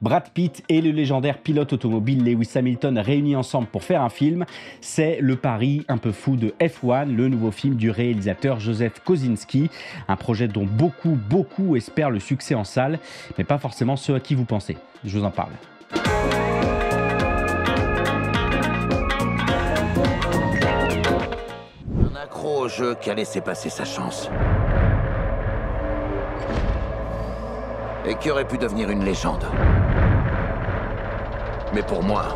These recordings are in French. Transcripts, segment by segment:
Brad Pitt et le légendaire pilote automobile Lewis Hamilton réunis ensemble pour faire un film, c'est le pari un peu fou de F1, le nouveau film du réalisateur Joseph Kosinski, un projet dont beaucoup espèrent le succès en salle, mais pas forcément ceux à qui vous pensez. Je vous en parle. Un accro au jeu qui a laissé passer sa chance. Et qui aurait pu devenir une légende. Mais pour moi,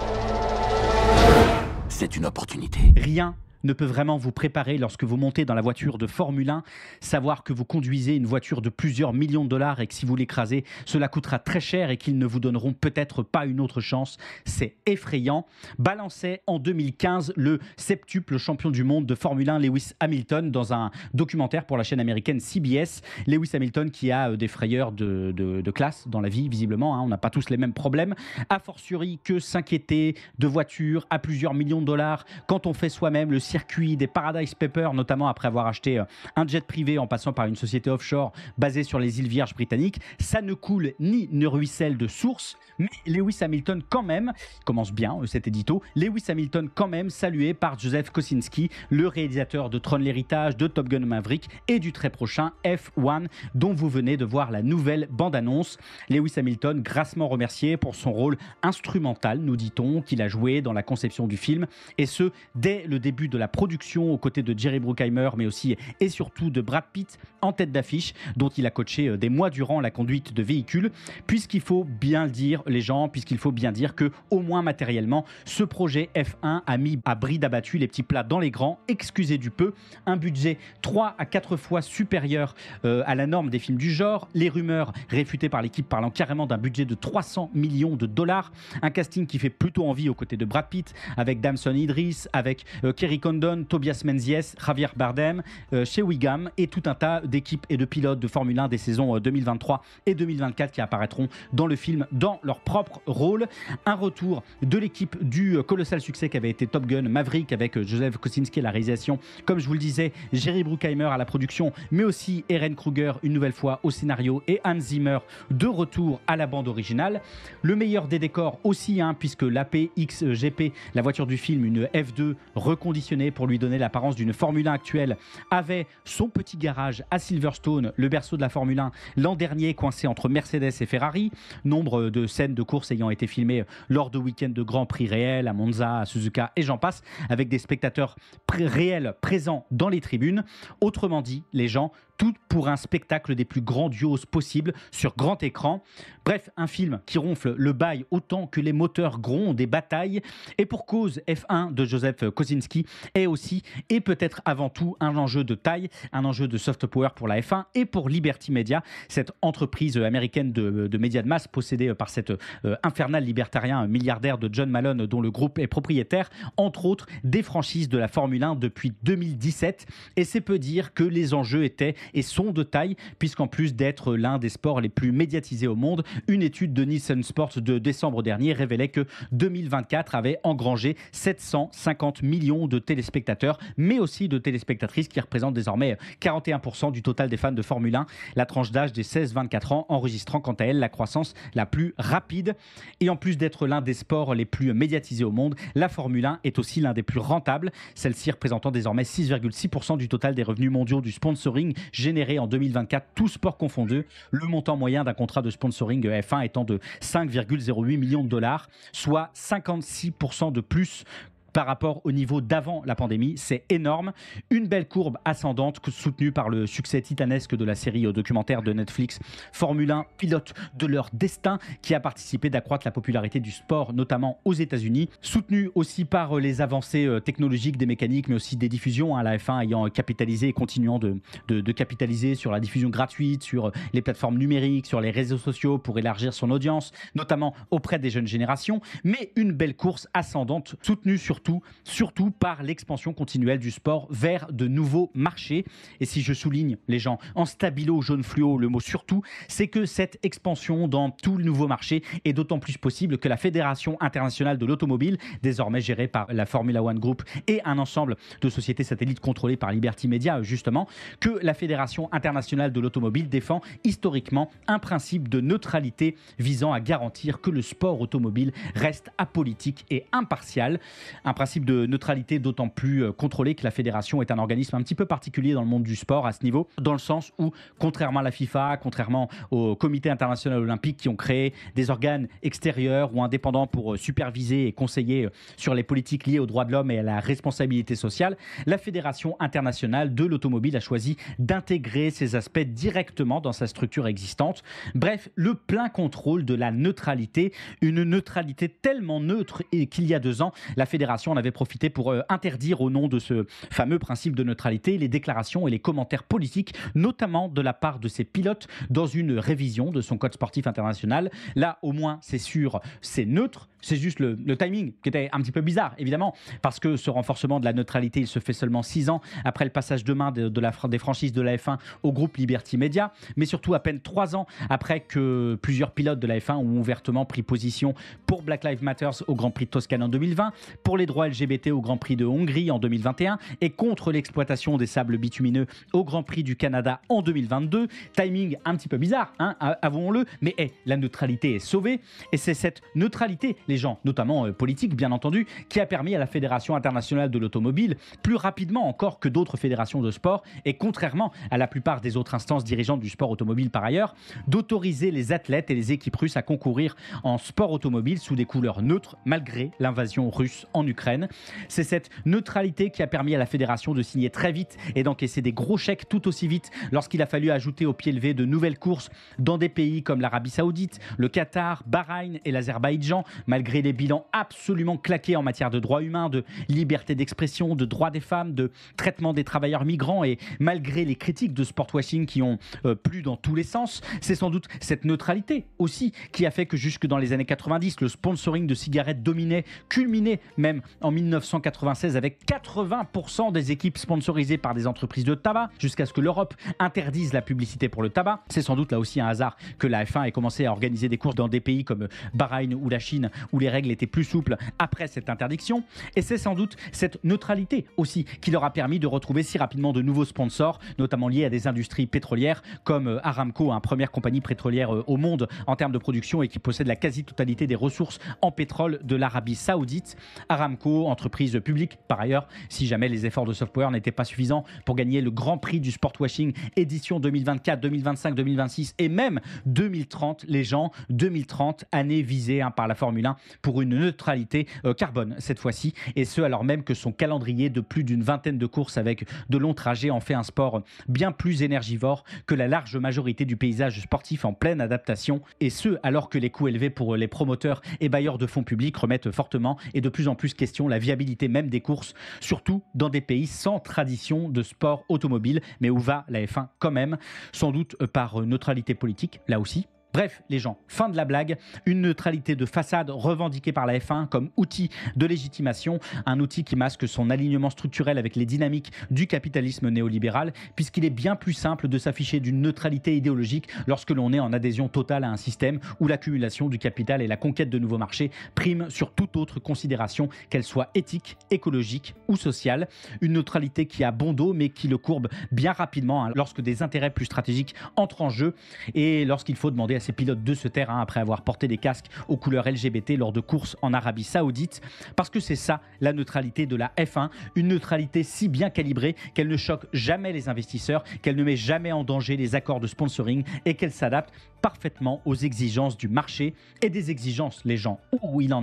c'est une opportunité. Rien ne peut vraiment vous préparer lorsque vous montez dans la voiture de Formule 1, savoir que vous conduisez une voiture de plusieurs millions de dollars et que si vous l'écrasez, cela coûtera très cher et qu'ils ne vous donneront peut-être pas une autre chance. C'est effrayant. Balançait en 2015 le septuple champion du monde de Formule 1, Lewis Hamilton, dans un documentaire pour la chaîne américaine CBS. Lewis Hamilton qui a des frayeurs de classe dans la vie, visiblement. On n'a pas tous les mêmes problèmes. A fortiori que s'inquiéter de voitures à plusieurs millions de dollars quand on fait soi-même le circuit des Paradise Papers, notamment après avoir acheté un jet privé en passant par une société offshore basée sur les îles Vierges britanniques. Ça ne coule ni ne ruisselle de source, mais Lewis Hamilton quand même, commence bien cet édito, Lewis Hamilton quand même salué par Joseph Kosinski, le réalisateur de Tron l'héritage, de Top Gun Maverick et du très prochain F1 dont vous venez de voir la nouvelle bande-annonce. Lewis Hamilton grassement remercié pour son rôle instrumental, nous dit-on, qu'il a joué dans la conception du film, et ce, dès le début de la production aux côtés de Jerry Bruckheimer, mais aussi et surtout de Brad Pitt en tête d'affiche, dont il a coaché des mois durant la conduite de véhicules, puisqu'il faut bien le dire, les gens, puisqu'il faut bien dire que, au moins matériellement, ce projet F1 a mis à bride abattu les petits plats dans les grands, excusez du peu, un budget 3 à 4 fois supérieur à la norme des films du genre, les rumeurs réfutées par l'équipe parlant carrément d'un budget de 300 millions de dollars, un casting qui fait plutôt envie aux côtés de Brad Pitt, avec Damson Idris, avec Kerry Condon, Tobias Menzies, Javier Bardem, chez Wiggum et tout un tas d'équipes et de pilotes de Formule 1 des saisons 2023 et 2024 qui apparaîtront dans le film dans leur propre rôle. Un retour de l'équipe du colossal succès qu'avait été Top Gun Maverick avec Joseph Kosinski à la réalisation, comme je vous le disais, Jerry Bruckheimer à la production, mais aussi Ehren Kruger une nouvelle fois au scénario et Hans Zimmer de retour à la bande originale. Le meilleur des décors aussi, puisque l'APXGP, la voiture du film, une F2 reconditionnée pour lui donner l'apparence d'une Formule 1 actuelle, avait son petit garage à Silverstone, le berceau de la Formule 1, l'an dernier coincé entre Mercedes et Ferrari. Nombre de scènes de course ayant été filmées lors de week-ends de Grand Prix réels à Monza, à Suzuka et j'en passe, avec des spectateurs réels présents dans les tribunes. Autrement dit, les gens, tout pour un spectacle des plus grandioses possibles sur grand écran. Bref, un film qui ronfle le bail autant que les moteurs grondent des batailles. Et pour cause, F1 de Joseph Kosinski est aussi et peut-être avant tout un enjeu de taille, un enjeu de soft power pour la F1 et pour Liberty Media, cette entreprise américaine de médias de masse possédée par cet infernal libertarien milliardaire de John Malone dont le groupe est propriétaire, entre autres, des franchises de la Formule 1 depuis 2017. Et c'est peu dire que les enjeux étaient et sont de taille, puisqu'en plus d'être l'un des sports les plus médiatisés au monde, une étude de Nielsen Sports de décembre dernier révélait que 2024 avait engrangé 750 millions de téléspectateurs, mais aussi de téléspectatrices qui représentent désormais 41% du total des fans de Formule 1, la tranche d'âge des 16-24 ans enregistrant quant à elle la croissance la plus rapide. Et en plus d'être l'un des sports les plus médiatisés au monde, la Formule 1 est aussi l'un des plus rentables, celle-ci représentant désormais 6,6% du total des revenus mondiaux du sponsoring généré en 2024, tous sports confondus, le montant moyen d'un contrat de sponsoring F1 étant de 5,08 millions de dollars, soit 56% de plus par rapport au niveau d'avant la pandémie. C'est énorme. Une belle courbe ascendante soutenue par le succès titanesque de la série documentaire de Netflix Formule 1, pilote de leur destin, qui a participé d'accroître la popularité du sport, notamment aux États-Unis. Soutenue aussi par les avancées technologiques des mécaniques, mais aussi des diffusions, la F1 ayant capitalisé et continuant de capitaliser sur la diffusion gratuite, sur les plateformes numériques, sur les réseaux sociaux pour élargir son audience, notamment auprès des jeunes générations. Mais une belle course ascendante soutenue surtout surtout par l'expansion continuelle du sport vers de nouveaux marchés. Et si je souligne, les gens, en stabilo jaune fluo, le mot surtout, c'est que cette expansion dans tout le nouveau marché est d'autant plus possible que la Fédération internationale de l'automobile, désormais gérée par la Formula One Group et un ensemble de sociétés satellites contrôlées par Liberty Media, justement, que la Fédération internationale de l'automobile défend historiquement un principe de neutralité visant à garantir que le sport automobile reste apolitique et impartial. Un principe de neutralité d'autant plus contrôlé que la fédération est un organisme un petit peu particulier dans le monde du sport à ce niveau, dans le sens où, contrairement à la FIFA, contrairement au Comité international olympique qui ont créé des organes extérieurs ou indépendants pour superviser et conseiller sur les politiques liées aux droits de l'homme et à la responsabilité sociale, la Fédération internationale de l'automobile a choisi d'intégrer ces aspects directement dans sa structure existante. Bref, le plein contrôle de la neutralité, une neutralité tellement neutre et qu'il y a 2 ans, la Fédération en avait profité pour interdire au nom de ce fameux principe de neutralité les déclarations et les commentaires politiques, notamment de la part de ses pilotes dans une révision de son code sportif international. Là, au moins, c'est sûr, c'est neutre. C'est juste le timing qui était un petit peu bizarre, évidemment, parce que ce renforcement de la neutralité, il se fait seulement 6 ans après le passage de main des franchises de la F1 au groupe Liberty Media, mais surtout à peine 3 ans après que plusieurs pilotes de la F1 ont ouvertement pris position pour Black Lives Matter au Grand Prix de Toscane en 2020, pour les droits LGBT au Grand Prix de Hongrie en 2021 et contre l'exploitation des sables bitumineux au Grand Prix du Canada en 2022. Timing un petit peu bizarre, hein, avouons-le, mais la neutralité est sauvée et c'est cette neutralité, les gens, notamment politiques bien entendu, qui a permis à la Fédération internationale de l'automobile, plus rapidement encore que d'autres fédérations de sport et contrairement à la plupart des autres instances dirigeantes du sport automobile par ailleurs, d'autoriser les athlètes et les équipes russes à concourir en sport automobile sous des couleurs neutres malgré l'invasion russe en Ukraine. C'est cette neutralité qui a permis à la fédération de signer très vite et d'encaisser des gros chèques tout aussi vite lorsqu'il a fallu ajouter au pied levé de nouvelles courses dans des pays comme l'Arabie Saoudite, le Qatar, Bahreïn et l'Azerbaïdjan, malgré les bilans absolument claqués en matière de droits humains, de liberté d'expression, de droits des femmes, de traitement des travailleurs migrants et malgré les critiques de sportwashing qui ont plu dans tous les sens. C'est sans doute cette neutralité aussi qui a fait que jusque dans les années 90, le sponsoring de cigarettes dominait, culminait même en 1996 avec 80% des équipes sponsorisées par des entreprises de tabac, jusqu'à ce que l'Europe interdise la publicité pour le tabac. C'est sans doute là aussi un hasard que la F1 ait commencé à organiser des courses dans des pays comme Bahreïn ou la Chine, où les règles étaient plus souples après cette interdiction. Et c'est sans doute cette neutralité aussi qui leur a permis de retrouver si rapidement de nouveaux sponsors, notamment liés à des industries pétrolières comme Aramco, première compagnie pétrolière au monde en termes de production et qui possède la quasi-totalité des ressources en pétrole de l'Arabie Saoudite. Aramco, entreprise publique par ailleurs, si jamais les efforts de soft power n'étaient pas suffisants pour gagner le Grand Prix du sportwashing édition 2024, 2025, 2026 et même 2030, les gens, 2030, année visée par la Formule 1 pour une neutralité carbone cette fois-ci, et ce alors même que son calendrier de plus d'une vingtaine de courses avec de longs trajets en fait un sport bien plus énergivore que la large majorité du paysage sportif en pleine adaptation, et ce alors que les coûts élevés pour les promoteurs et bailleurs de fonds publics remettent fortement et de plus en plus question la viabilité même des courses, surtout dans des pays sans tradition de sport automobile, mais où va la F1 quand même, sans doute par neutralité politique là aussi. Bref, les gens, fin de la blague, une neutralité de façade revendiquée par la F1 comme outil de légitimation, un outil qui masque son alignement structurel avec les dynamiques du capitalisme néolibéral, puisqu'il est bien plus simple de s'afficher d'une neutralité idéologique lorsque l'on est en adhésion totale à un système où l'accumulation du capital et la conquête de nouveaux marchés priment sur toute autre considération, qu'elle soit éthique, écologique ou sociale. Une neutralité qui a bon dos mais qui le courbe bien rapidement lorsque des intérêts plus stratégiques entrent en jeu et lorsqu'il faut demander à ses pilotes de se taire après avoir porté des casques aux couleurs LGBT lors de courses en Arabie Saoudite, parce que c'est ça la neutralité de la F1, une neutralité si bien calibrée qu'elle ne choque jamais les investisseurs, qu'elle ne met jamais en danger les accords de sponsoring et qu'elle s'adapte parfaitement aux exigences du marché et des exigences, les gens. Oui, il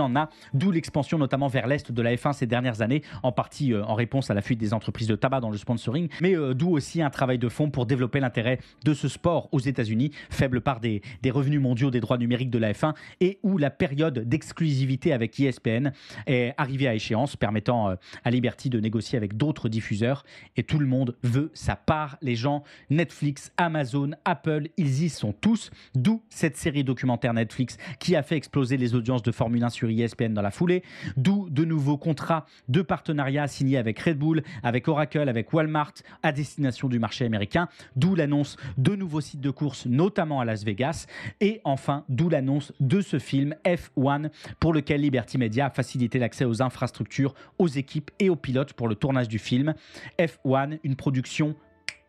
en a, d'où l'expansion notamment vers l'Est de la F1 ces dernières années, en partie en réponse à la fuite des entreprises de tabac dans le sponsoring, mais d'où aussi un travail de fond pour développer l'intérêt de ce sport aux États-Unis, faible part des revenus mondiaux des droits numériques de la F1 et où la période d'exclusivité avec ESPN est arrivée à échéance, permettant à Liberty de négocier avec d'autres diffuseurs. Et tout le monde veut sa part. Les gens, Netflix, Amazon, Apple, ils y sont tous. D'où cette série documentaire Netflix qui a fait exploser les audiences de Formule 1 sur ESPN dans la foulée. D'où de nouveaux contrats de partenariat signés avec Red Bull, avec Oracle, avec Walmart à destination du marché américain. D'où l'annonce de nouveaux sites de courses, notamment à Las Vegas. Et enfin, d'où l'annonce de ce film F1 pour lequel Liberty Media a facilité l'accès aux infrastructures, aux équipes et aux pilotes pour le tournage du film. F1, une production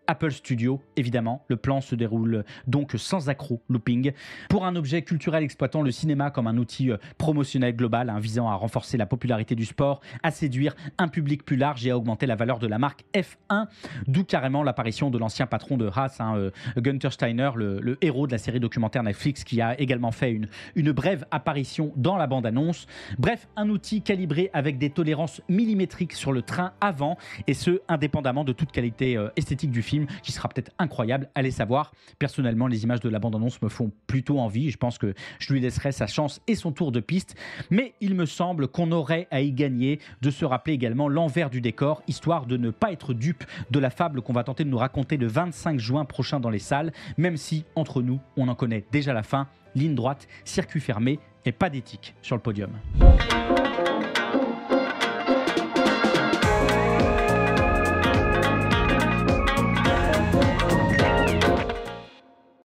Apple Studio, évidemment. Le plan se déroule donc sans accro-looping. Pour un objet culturel exploitant le cinéma comme un outil promotionnel global, visant à renforcer la popularité du sport, à séduire un public plus large et à augmenter la valeur de la marque F1. D'où carrément l'apparition de l'ancien patron de Haas, Günther Steiner, le héros de la série documentaire Netflix, qui a également fait une brève apparition dans la bande-annonce. Bref, un outil calibré avec des tolérances millimétriques sur le train avant, et ce, indépendamment de toute qualité esthétique du film, qui sera peut-être incroyable, allez savoir. Personnellement, les images de la bande-annonce me font plutôt envie. Je pense que je lui laisserai sa chance et son tour de piste. Mais il me semble qu'on aurait à y gagner de se rappeler également l'envers du décor, histoire de ne pas être dupe de la fable qu'on va tenter de nous raconter le 25 juin prochain dans les salles, même si, entre nous, on en connaît déjà la fin. Ligne droite, circuit fermé et pas d'éthique sur le podium.